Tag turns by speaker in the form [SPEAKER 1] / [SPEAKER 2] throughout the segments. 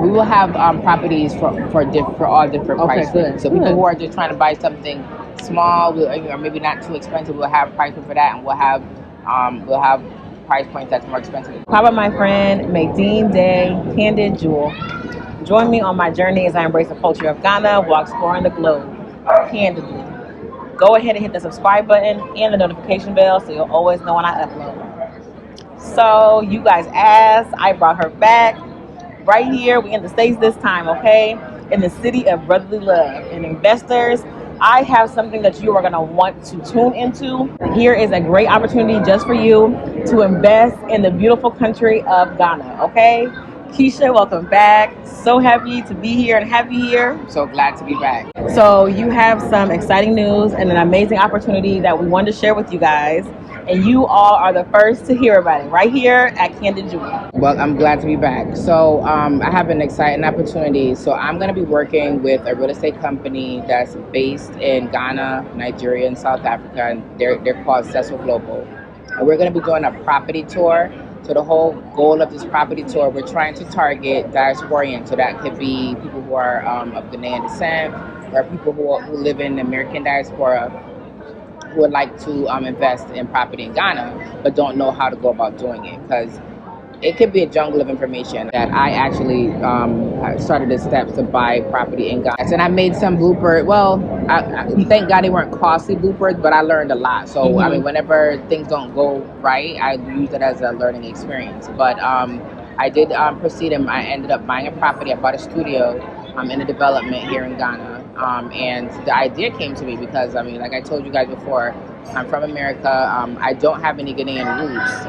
[SPEAKER 1] we will have properties for all different price
[SPEAKER 2] good,
[SPEAKER 1] ranges. So people who are just trying to buy something small, or maybe not too expensive, we'll have pricing for that, and we'll have price points that's more expensive.
[SPEAKER 2] How about my friend Nadine Day, Candid Jewel? Join me on my journey as I embrace the culture of Ghana while exploring the globe candidly. Go ahead and hit the subscribe button and the notification bell so you'll always know when I upload. So you guys asked, I brought her back. Right here, we in the States this time, okay? In the city of brotherly love. And investors, I have something that you are going to want to tune into. Here is a great opportunity just for you to invest in the beautiful country of Ghana, okay? Keisha, welcome back. So happy to be here and have you here.
[SPEAKER 1] So glad to be back.
[SPEAKER 2] So you have some exciting news and an amazing opportunity that we wanted to share with you guys. And you all are the first to hear about it right here at Candid Jewel.
[SPEAKER 1] Well, I'm glad to be back. So I have an exciting opportunity. So I'm going to be working with a real estate company that's based in Ghana, Nigeria, and South Africa. And they're called Seso Global. And we're going to be doing a property tour. So the whole goal of this property tour, we're trying to target diasporians. So that could be people who are of Ghanaian descent, or people who live in the American diaspora, who would like to invest in property in Ghana, but don't know how to go about doing it, because it could be a jungle of information. That I actually started the steps to buy property in Ghana. And I made some bloopers. Well, I thank God they weren't costly bloopers, but I learned a lot. So, I mean, whenever things don't go right, I use it as a learning experience. But I did proceed, and I ended up buying a property. I bought a studio in a development here in Ghana. And the idea came to me because, I mean, like I told you guys before, I'm from America. I don't have any Ghanaian roots.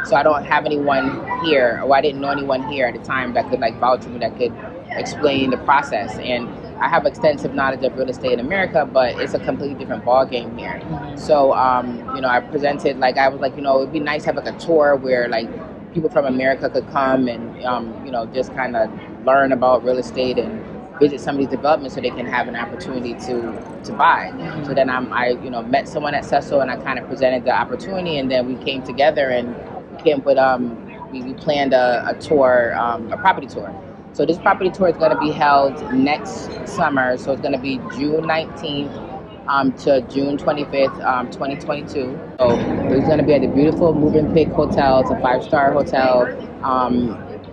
[SPEAKER 1] So I don't have anyone here, or I didn't know anyone here at the time that could like vouch for me, that could explain the process. And I have extensive knowledge of real estate in America, but it's a completely different ball game here. So, I presented, like, I was like, it'd be nice to have like a tour where like people from America could come and, just kind of learn about real estate and visit some of these developments so they can have an opportunity to buy. So then I met someone at Seso, and I kind of presented the opportunity, and then we came together and came with we planned a tour, a property tour. So this property tour is going to be held next summer. So it's going to be June 19th to June 25th, 2022. So it's going to be at the beautiful Moving Pig Hotel. It's a 5-star hotel.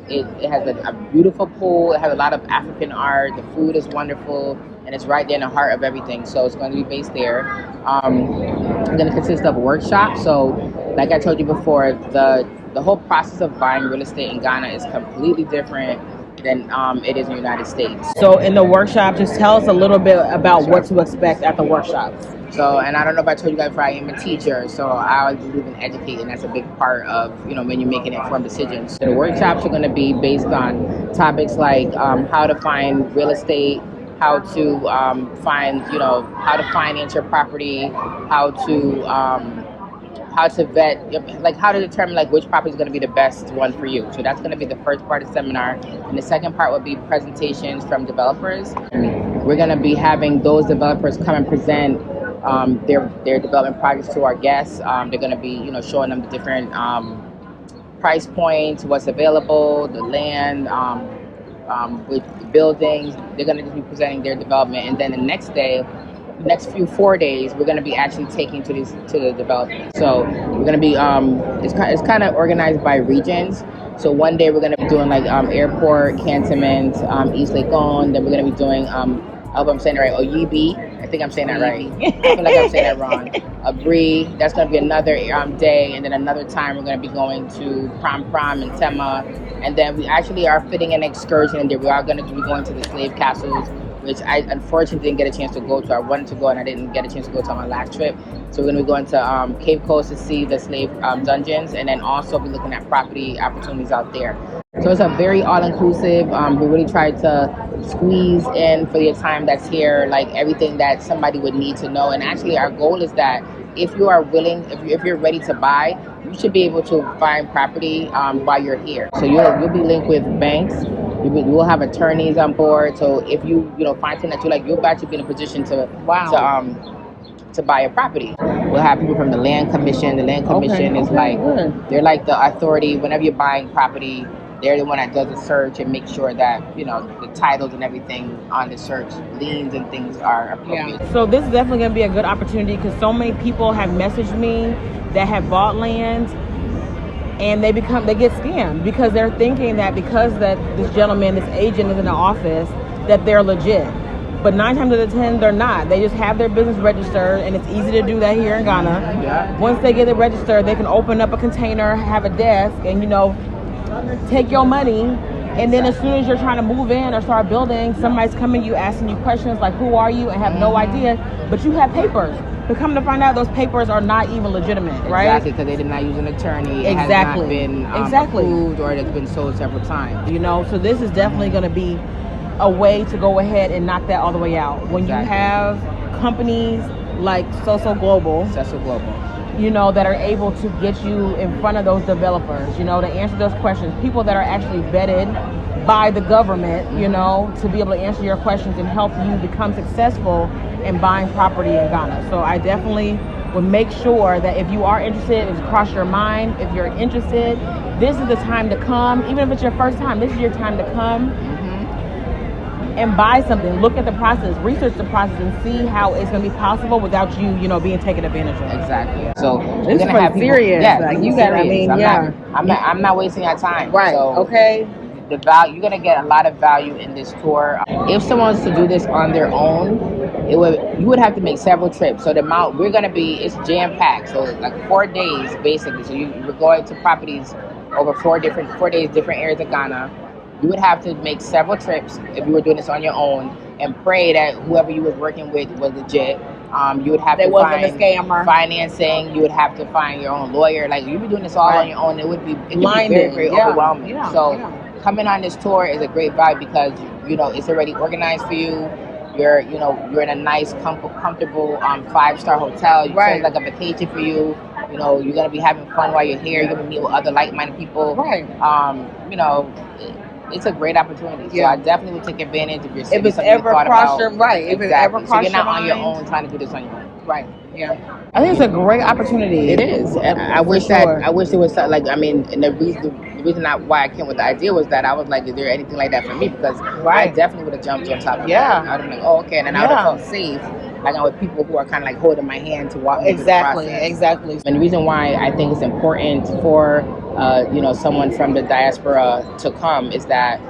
[SPEAKER 1] It has a beautiful pool. It has a lot of African art. The food is wonderful, and it's right there in the heart of everything. So it's going to be based there. It's going to consist of workshops. So, like I told you before, the whole process of buying real estate in Ghana is completely different than it is in the United States.
[SPEAKER 2] So in the workshop, just tell us a little bit about what to expect at the workshops.
[SPEAKER 1] So, and I don't know if I told you guys before, I am a teacher, so I always believe in educating. That's a big part of, when you're making informed decisions. So the workshops are going to be based on topics like how to find real estate, how to find, how to finance your property, how to vet, like how to determine like which property is going to be the best one for you. So that's going to be the first part of the seminar. And the second part will be presentations from developers. We're going to be having those developers come and present their development projects to our guests. They're going to be, showing them the different price points, what's available, the land, with the buildings. They're going to just be presenting their development, and then the next day, next 4 days, we're going to be actually taking to the development. So we're going to be it's kind of organized by regions. So one day we're going to be doing like airport, cantonment, East Lake On. Then we're going to be doing I hope I'm saying it right, Oyibi. I think I'm saying that right. I feel like I'm saying that wrong. Abri. That's going to be another day, and then another time we're going to be going to Pram and Tema, and then we actually are fitting an excursion in there. We are going to be going to the slave castles, which I unfortunately didn't get a chance to go to. I wanted to go, and I didn't get a chance to go to on my last trip. So we're going to be going to Cape Coast to see the slave dungeons, and then also be looking at property opportunities out there. So it's a very all-inclusive. We really tried to squeeze in for your time that's here, like everything that somebody would need to know. And actually our goal is that if you are willing, if you're ready to buy, you should be able to find property while you're here. So you'll be linked with banks. You will have attorneys on board. So if you find something that you like, you'll actually be in a position to buy a property. We'll have people from the Land Commission. The Land Commission is like, they're like the authority. Whenever you're buying property, they're the one that does the search and makes sure that the titles and everything on the search, liens and things are appropriate.
[SPEAKER 2] Yeah. So this is definitely going to be a good opportunity because so many people have messaged me that have bought land and they get scammed because they're thinking that because that this gentleman, this agent is in the office, that they're legit. But 9 times out of 10, they're not. They just have their business registered, and it's easy to do that here in Ghana.
[SPEAKER 1] Yeah.
[SPEAKER 2] Once they get it registered, they can open up a container, have a desk, and take your money. And then as soon as you're trying to move in or start building, somebody's coming to you asking you questions like, who are you? And have no idea, but you have papers. But come to find out, those papers are not even legitimate, right?
[SPEAKER 1] Exactly, because they did not use an attorney. It has not been approved, or it's been sold several times.
[SPEAKER 2] So this is definitely going to be a way to go ahead and knock that all the way out. When you have companies like Seso Global, that are able to get you in front of those developers, to answer those questions, people that are actually vetted by the government, to be able to answer your questions and help you become successful in buying property in Ghana. So I definitely would make sure that if you are interested, if it's crossed your mind, if you're interested, this is the time to come. Even if it's your first time, this is your time to come and buy something. Look at the process, research the process, and see how it's going to be possible without you, being taken advantage of.
[SPEAKER 1] Exactly. So
[SPEAKER 2] this is pretty serious.
[SPEAKER 1] Yeah,
[SPEAKER 2] like, you got. I mean,
[SPEAKER 1] I'm not wasting your time.
[SPEAKER 2] Right.
[SPEAKER 1] So
[SPEAKER 2] okay.
[SPEAKER 1] The value, you're gonna get a lot of value in this tour. If someone was to do this on their own, you would have to make several trips. So the amount it's jam packed. So like 4 days basically. So we're going to properties over 4 days, different areas of Ghana. You would have to make several trips if you were doing this on your own, and pray that whoever you was working with was legit. You would have to find
[SPEAKER 2] a scammer.
[SPEAKER 1] Financing. You would have to find your own lawyer. Like, you'd be doing this all on your own. It could be very, very overwhelming. Coming on this tour is a great vibe because it's already organized for you. You're in a nice, comfortable 5-star hotel. It's like a vacation for you. You're gonna be having fun while you're here. You're gonna meet with other like-minded people.
[SPEAKER 2] Right.
[SPEAKER 1] It's a great opportunity. So I definitely would take advantage if
[SPEAKER 2] if it's ever crossed your If it's ever crossed
[SPEAKER 1] so you're not
[SPEAKER 2] your
[SPEAKER 1] on your own trying to do this on your own.
[SPEAKER 2] Right. Yeah. I think it's a great opportunity.
[SPEAKER 1] It is. I wish there was and the reason why I came with the idea was that I was like, is there anything like that for me? Because I definitely would have jumped on top of that. I'd have been like, oh, okay, and then I would have felt safe. Like, I'm with people who are kind of like holding my hand to walk me through the process.
[SPEAKER 2] Exactly.
[SPEAKER 1] And the reason why I think it's important for someone from the diaspora to come is that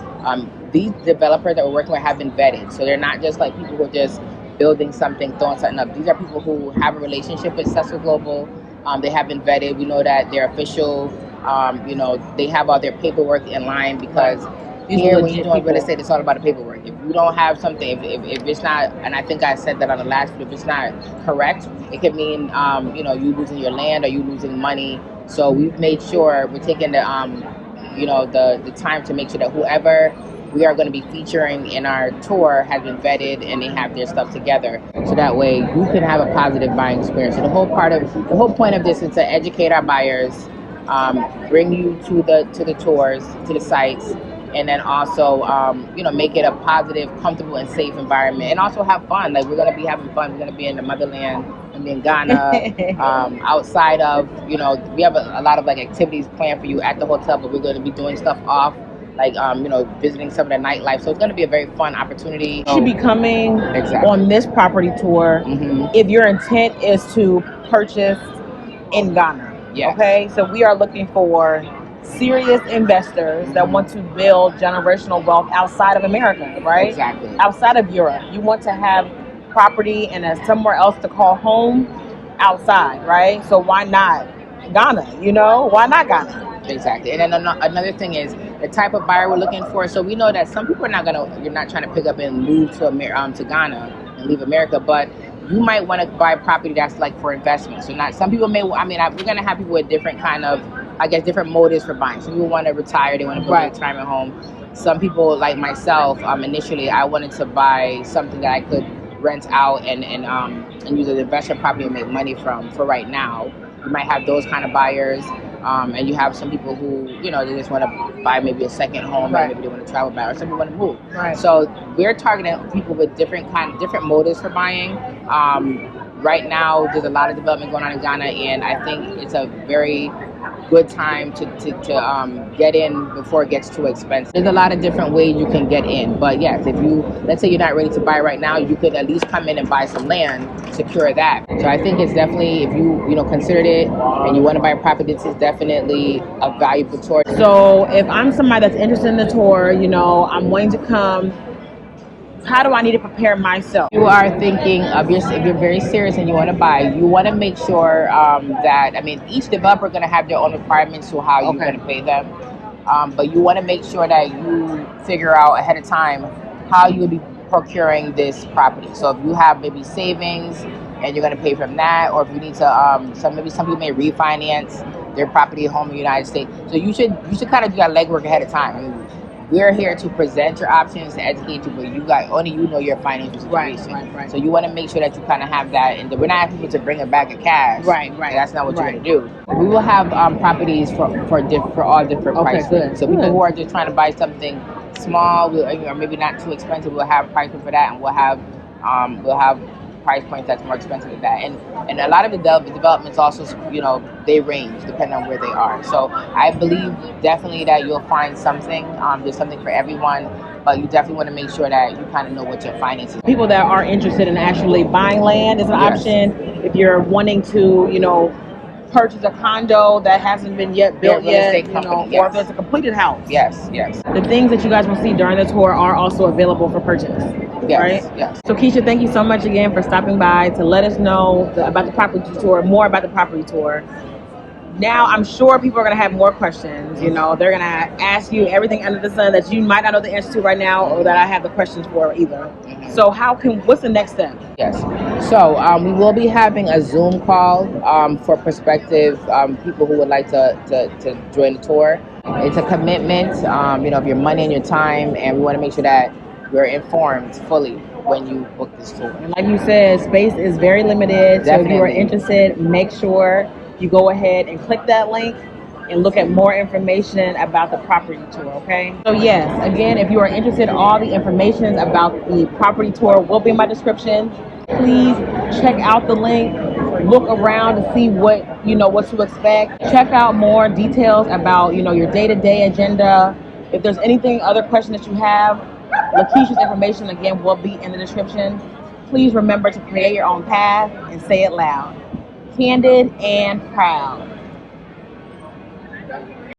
[SPEAKER 1] these developers that we're working with have been vetted. So they're not just like people who are just building something, throwing something up. These are people who have a relationship with Seso Global. They have been vetted. We know that they're official. They have all their paperwork in line, because here when you're doing real estate, it's all about the paperwork. If you don't have something, if it's not, and I think I said that on the last video, if it's not correct, it could mean you losing your land or you losing money. So we've made sure we're taking the time to make sure that whoever we are going to be featuring in our tour has been vetted and they have their stuff together, so that way you can have a positive buying experience. So the whole point of this is to educate our buyers, bring you to the tours, to the sites, and then also make it a positive, comfortable, and safe environment, and also have fun. Like, we're going to be having fun. We're going to be in the motherland and in Ghana. Outside of we have a lot of like activities planned for you at the hotel, but we're going to be doing stuff off, like visiting some of the nightlife. So it's going to be a very fun opportunity.
[SPEAKER 2] You should be coming on this property tour if your intent is to purchase in Ghana.
[SPEAKER 1] Yes.
[SPEAKER 2] Okay, so we are looking for serious investors that want to build generational wealth outside of America, right?
[SPEAKER 1] Exactly.
[SPEAKER 2] Outside of Europe. You want to have property and somewhere else to call home outside, right? So why not Ghana? Why not Ghana?
[SPEAKER 1] Exactly. And then another thing is the type of buyer we're looking for. So we know that some people you're not trying to pick up and move to Ghana and leave America, but you might want to buy property that's like for investment. So some people we're going to have people with different kind of, different motives for buying. Some people want to retire, they want to build a retirement home. Some people, like myself, initially I wanted to buy something that I could rent out and use as an investment property and make money from for right now. You might have those kind of buyers. And you have some people who, they just want to buy maybe a second home, or maybe they want to travel back, or some people want to move.
[SPEAKER 2] Right.
[SPEAKER 1] So we're targeting people with different motives for buying. Right now, there's a lot of development going on in Ghana, and I think it's a very good time to get in before it gets too expensive. There's a lot of different ways you can get in, but yes, if you, let's say you're not ready to buy right now, you could at least come in and buy some land, secure that. So I think it's definitely, if you know, considered it and you want to buy a property, this is definitely a valuable tour.
[SPEAKER 2] So if I'm somebody that's interested in the tour, you know, I'm wanting to come, how do I need to prepare myself?
[SPEAKER 1] You are thinking of your, if you're very serious and you want to buy, you want to make sure that, I mean, each developer going to have their own requirements to how you're going to pay them. But you want to make sure that you figure out ahead of time how you'll be procuring this property. So if you have maybe savings and you're going to pay from that, or if you need to, maybe some people may refinance their property home in the United States. So you should kind of do that legwork ahead of time. I mean, we're here to present your options, to educate you, but you got only you know your financial situation.
[SPEAKER 2] Right.
[SPEAKER 1] So you want to make sure that you kind of have that, and we're not asking people to bring a bag of cash.
[SPEAKER 2] Right.
[SPEAKER 1] That's not what you're going to do. We will have properties for all different prices.
[SPEAKER 2] Good.
[SPEAKER 1] So people who are just trying to buy something small, or maybe not too expensive, we'll have pricing for that, and we'll have price points that's more expensive than that. And a lot of the developments also, you know, they range depending on where they are. So I believe definitely that you'll find something. There's something for everyone, but you definitely want to make sure that you kind of know what your finances are.
[SPEAKER 2] People that are interested in actually buying land is an option. If you're wanting to, you know, purchase a condo that hasn't been yet built yet, you know, or if it's a completed house.
[SPEAKER 1] Yes.
[SPEAKER 2] The things that you guys will see during the tour are also available for purchase.
[SPEAKER 1] Yes.
[SPEAKER 2] So Keisha, thank you so much again for stopping by to let us know about the property tour, more about the property tour. Now I'm sure people are going to have more questions. You know, they're going to ask you everything under the sun that you might not know the answer to right now, or that I have the questions for either. So what's the next step?
[SPEAKER 1] Yes. So we will be having a Zoom call for prospective people who would like to join the tour. It's a commitment, you know, of your money and your time, and we want to make sure that you're informed fully when you book this tour.
[SPEAKER 2] And like you said, space is very limited. So if you are interested, make sure you go ahead and click that link and look at more information about the property tour, okay? So yes, again, if you are interested, all the information about the property tour will be in my description. Please check out the link, look around to see what to expect. Check out more details about, you know, your day-to-day agenda. If there's anything, other questions that you have, LaKeisha's information, again, will be in the description. Please remember to create your own path and say it loud. Candid and proud.